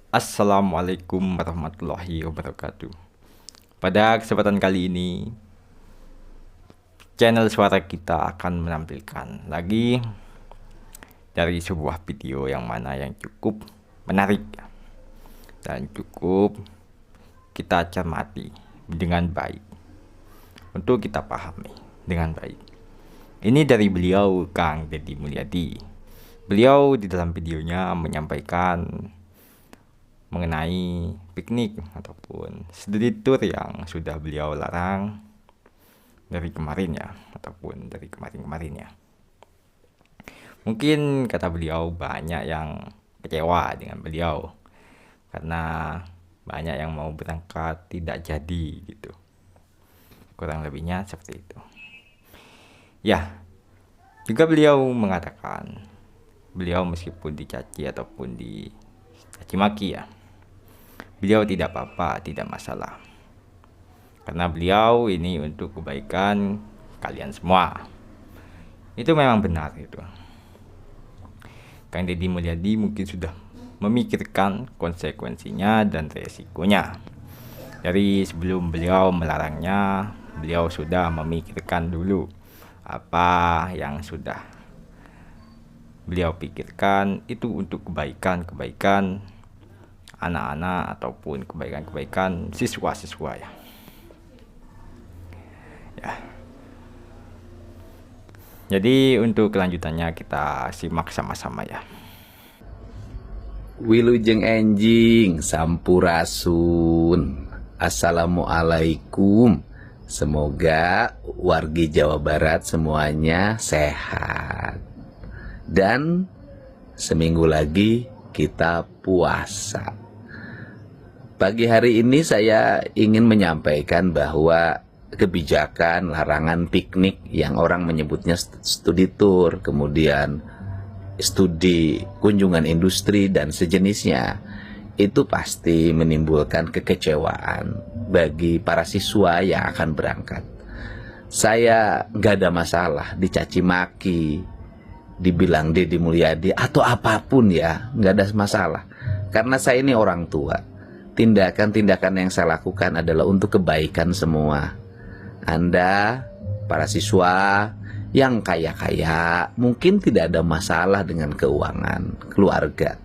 Assalamualaikum warahmatullahi wabarakatuh. Pada kesempatan kali ini, channel suara kita akan menampilkan lagi dari sebuah video yang mana yang cukup menarik dan cukup kita cermati dengan baik untuk kita pahami dengan baik. Ini dari beliau Kang Deddy Mulyadi. Beliau di dalam videonya menyampaikan mengenai piknik ataupun studi tour yang sudah beliau larang dari kemarin ya, ataupun dari kemarin-kemarin ya. Mungkin kata beliau banyak yang kecewa dengan beliau karena banyak yang mau berangkat tidak jadi gitu. Kurang lebihnya seperti itu. Ya, juga beliau mengatakan beliau meskipun dicaci ataupun dicaci maki ya, beliau tidak apa-apa, tidak masalah. Karena beliau ini untuk kebaikan kalian semua. Itu memang benar itu. Kang Deddy Mulyadi mungkin sudah memikirkan konsekuensinya dan resikonya. Dari sebelum beliau melarangnya, beliau sudah memikirkan dulu apa yang sudah beliau pikirkan itu untuk kebaikan-kebaikan anak-anak ataupun kebaikan-kebaikan siswa-siswa ya. Jadi untuk kelanjutannya kita simak sama-sama ya. Wilujeng enjing sampurasun. Assalamualaikum. Semoga wargi Jawa Barat semuanya sehat. Dan seminggu lagi kita puasa. Pagi hari ini saya ingin menyampaikan bahwa kebijakan larangan piknik yang orang menyebutnya studi tour, kemudian studi kunjungan industri dan sejenisnya, itu pasti menimbulkan kekecewaan bagi para siswa yang akan berangkat. Saya nggak ada masalah dicaci maki, dibilang Deddy Mulyadi atau apapun ya, nggak ada masalah. Karena saya ini orang tua. Tindakan-tindakan yang saya lakukan adalah untuk kebaikan semua. Anda, para siswa yang kaya-kaya, mungkin tidak ada masalah dengan keuangan keluarga.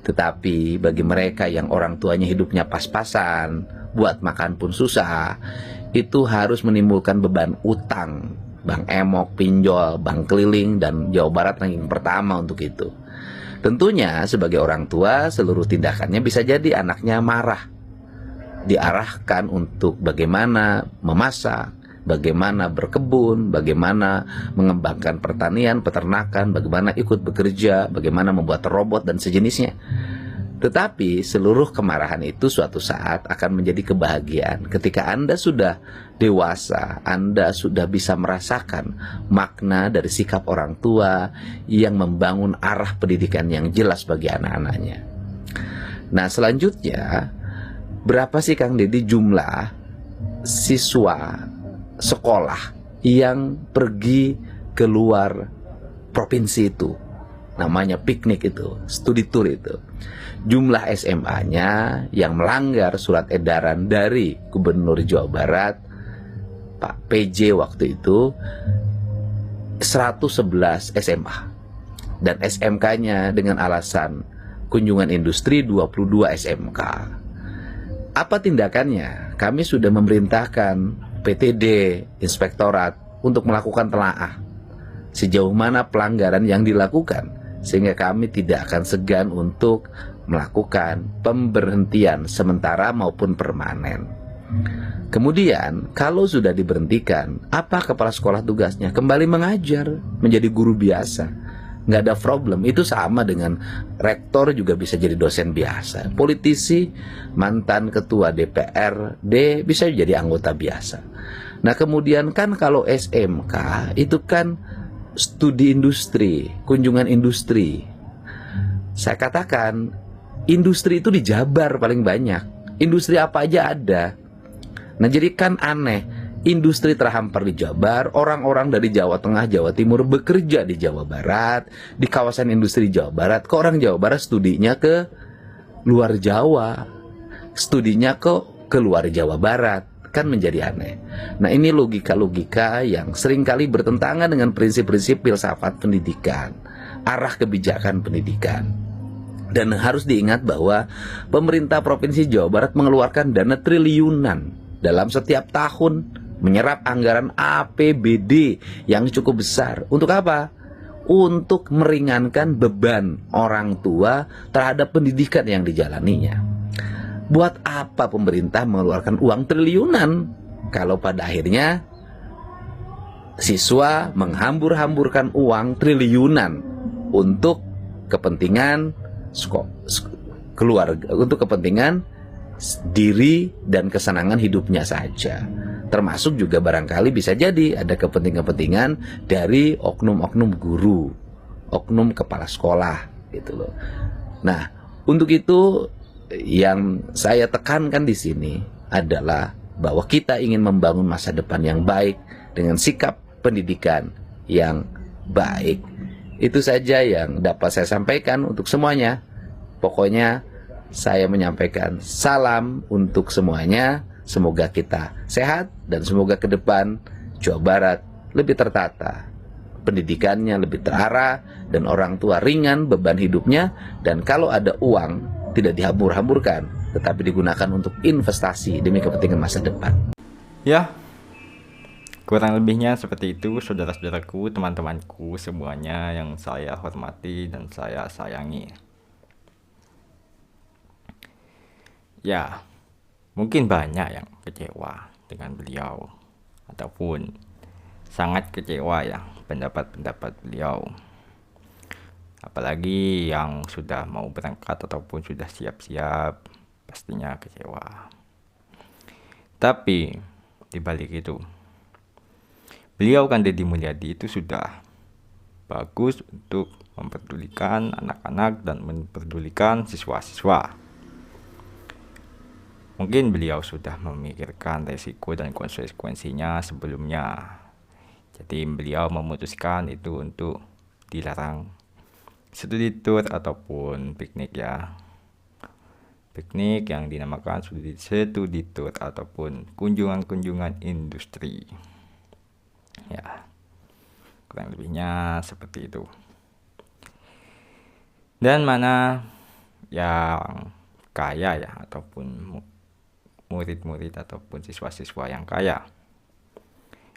Tetapi bagi mereka yang orang tuanya hidupnya pas-pasan, buat makan pun susah, itu harus menimbulkan beban utang. Bank Emok, pinjol, bank keliling, dan Jawa Barat ranking pertama untuk itu. Tentunya sebagai orang tua, seluruh tindakannya bisa jadi anaknya marah. Diarahkan untuk bagaimana memasak, bagaimana berkebun, bagaimana mengembangkan pertanian, peternakan, bagaimana ikut bekerja, bagaimana membuat robot dan sejenisnya. Tetapi seluruh kemarahan itu suatu saat akan menjadi kebahagiaan. Ketika Anda sudah dewasa, Anda sudah bisa merasakan makna dari sikap orang tua yang membangun arah pendidikan yang jelas bagi anak-anaknya. Nah, selanjutnya, berapa sih Kang Deddy jumlah siswa sekolah yang pergi keluar provinsi itu? Namanya piknik itu, studi tour itu. Jumlah SMA-nya yang melanggar surat edaran dari Gubernur Jawa Barat, Pak PJ waktu itu, 111 SMA. Dan SMK-nya dengan alasan kunjungan industri 22 SMK. Apa tindakannya? Kami sudah memerintahkan PTD, Inspektorat, untuk melakukan telaah sejauh mana pelanggaran yang dilakukan, sehingga kami tidak akan segan untuk melakukan pemberhentian sementara maupun permanen. Kemudian kalau sudah diberhentikan, apa kepala sekolah tugasnya? Kembali mengajar, menjadi guru biasa. Nggak ada problem. Itu sama dengan rektor juga bisa jadi dosen biasa. Politisi, mantan ketua DPRD bisa jadi anggota biasa. Nah kemudian kan kalau SMK itu kan studi industri, kunjungan industri. Saya katakan industri itu di Jabar paling banyak. Industri apa aja ada. Nah jadi kan aneh, industri terhampar di Jabar, orang-orang dari Jawa Tengah, Jawa Timur bekerja di Jawa Barat, di kawasan industri Jawa Barat. Kok orang Jawa Barat studinya ke luar Jawa, studinya kok ke luar Jawa Barat, kan menjadi aneh. Nah, ini logika-logika yang seringkali bertentangan dengan prinsip-prinsip filsafat pendidikan, arah kebijakan pendidikan. Dan harus diingat bahwa pemerintah Provinsi Jawa Barat mengeluarkan dana triliunan dalam setiap tahun, menyerap anggaran APBD yang cukup besar. Untuk apa? Untuk meringankan beban orang tua terhadap pendidikan yang dijalaninya. Buat apa pemerintah mengeluarkan uang triliunan kalau pada akhirnya siswa menghambur-hamburkan uang triliunan untuk kepentingan keluarga, untuk kepentingan diri dan kesenangan hidupnya saja. Termasuk juga barangkali bisa jadi ada kepentingan-kepentingan dari oknum-oknum guru, oknum kepala sekolah gitu loh. Nah, untuk itu yang saya tekankan di sini adalah bahwa kita ingin membangun masa depan yang baik dengan sikap pendidikan yang baik. Itu saja yang dapat saya sampaikan untuk semuanya. Pokoknya saya menyampaikan salam untuk semuanya. Semoga kita sehat dan semoga ke depan Jawa Barat lebih tertata, pendidikannya lebih terarah, dan orang tua ringan beban hidupnya. Dan kalau ada uang, tidak dihambur-hamburkan, tetapi digunakan untuk investasi demi kepentingan masa depan. Ya, kurang lebihnya seperti itu, saudara-saudaraku, teman-temanku semuanya yang saya hormati dan saya sayangi. Ya, mungkin banyak yang kecewa dengan beliau, ataupun sangat kecewa ya pendapat-pendapat beliau. Apalagi yang sudah mau berangkat ataupun sudah siap-siap, pastinya kecewa. Tapi dibalik itu, beliau kan Deddy Mulyadi itu sudah bagus untuk memperdulikan anak-anak dan memperdulikan siswa-siswa. Mungkin beliau sudah memikirkan resiko dan konsekuensinya sebelumnya. Jadi beliau memutuskan itu untuk dilarang studi tour ataupun piknik ya. Piknik yang dinamakan studi tour ataupun kunjungan-kunjungan industri. Ya, kurang lebihnya seperti itu. Dan mana yang kaya ya, ataupun murid-murid ataupun siswa-siswa yang kaya,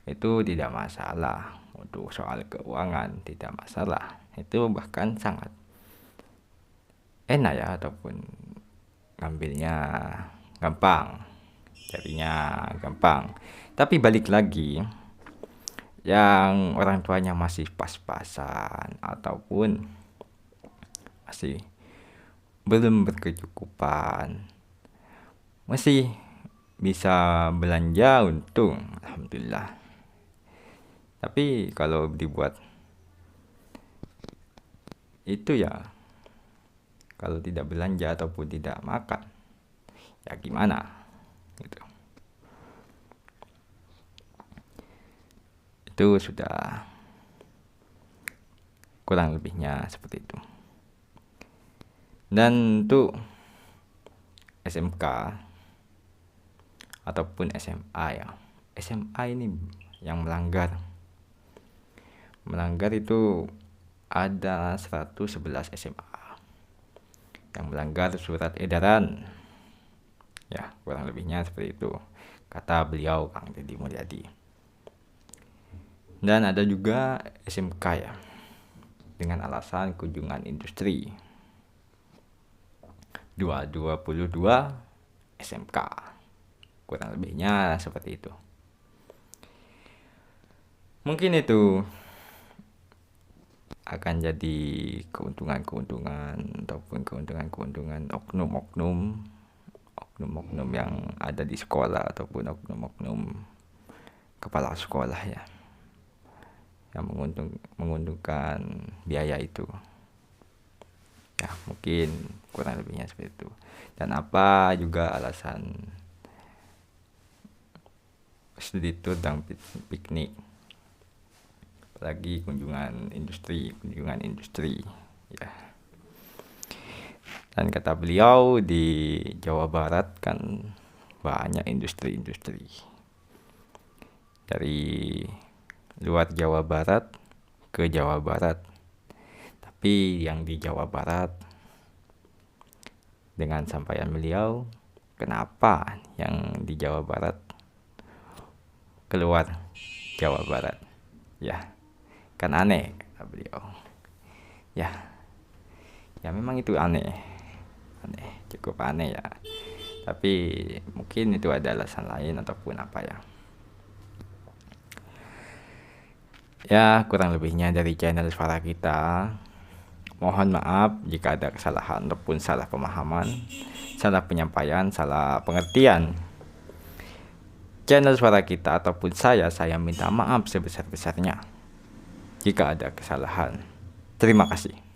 itu tidak masalah. Untuk soal keuangan tidak masalah, itu bahkan sangat enak ya, ataupun ngambilnya gampang, carinya gampang. Tapi balik lagi, yang orang tuanya masih pas-pasan ataupun masih belum berkecukupan, masih bisa belanja, untung, alhamdulillah. Tapi kalau dibuat itu ya, kalau tidak belanja ataupun tidak makan, ya gimana gitu. Itu sudah kurang lebihnya seperti itu. Dan untuk SMK ataupun SMA ya, SMA ini yang melanggar itu ada 111 SMA yang melanggar surat edaran ya, kurang lebihnya seperti itu kata beliau Kang Deddy Mulyadi. Dan ada juga SMK ya dengan alasan kunjungan industri, 222 SMK, kurang lebihnya seperti itu. Mungkin itu akan jadi keuntungan-keuntungan ataupun keuntungan-keuntungan oknum-oknum yang ada di sekolah ataupun oknum-oknum kepala sekolah ya, yang menguntungkan biaya itu ya. Mungkin kurang lebihnya seperti itu. Dan apa juga alasan studi tour dan piknik, apalagi kunjungan industri ya. Dan kata beliau di Jawa Barat kan banyak industri-industri. Dari luar Jawa Barat ke Jawa Barat. Tapi yang di Jawa Barat, dengan sampaian beliau, kenapa yang di Jawa Barat keluar Jawa Barat? Ya, kan aneh kata beliau. Ya, ya memang itu aneh, cukup aneh ya. Tapi mungkin itu ada alasan lain ataupun apa ya. Ya, kurang lebihnya dari channel Suara Kita. Mohon maaf jika ada kesalahan ataupun salah pemahaman, salah penyampaian, salah pengertian. Channel Suara Kita ataupun saya minta maaf sebesar-besarnya jika ada kesalahan. Terima kasih.